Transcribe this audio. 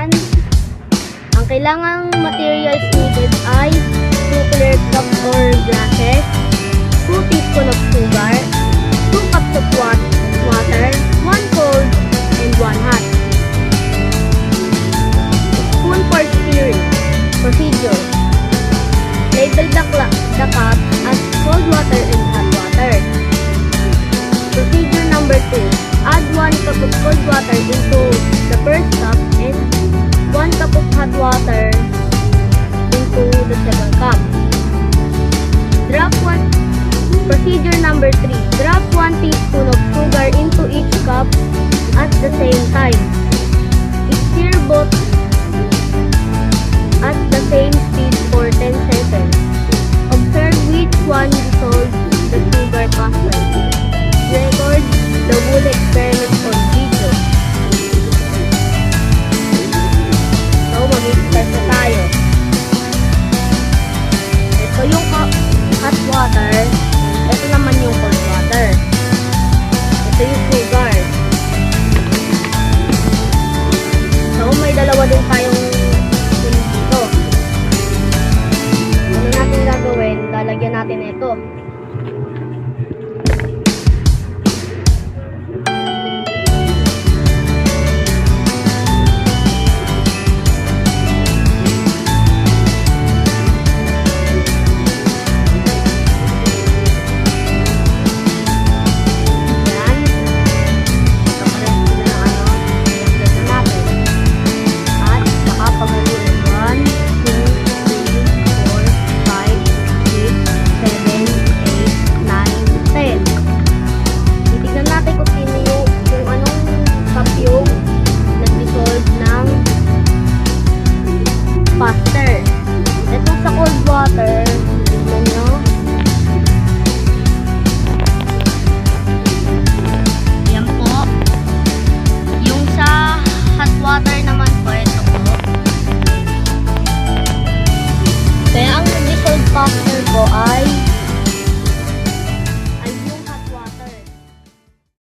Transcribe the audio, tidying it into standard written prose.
Ayan. Ang kailangang materials needed ay 2 clear cups or glasses, 2 teaspoons of sugar, 2 cups of water, 1 cold and 1 hot. Spoon for stirring. Procedure. Label the cup as cold water and hot water. Procedure number 2. Add 1 cup of cold water into the first cup and 1 cup of hot water into the second cup. Procedure number 3. Drop 1 teaspoon of sugar into each cup at the same time. Stir both at the same speed for 10 seconds. Observe which one dissolves the sugar faster. Record the whole experiment on video. So, mag-test na tayo. Ito yung hot water. Ito naman yung cold water. Ito yung sugar. So, may dalawa din tayong dito. Ano natin gagawin? Lalagyan natin ito. Faster. Ito sa cold water, tignan nyo. Yan po. Yung sa hot water naman po, ito po. Kaya ang dissolve faster po ay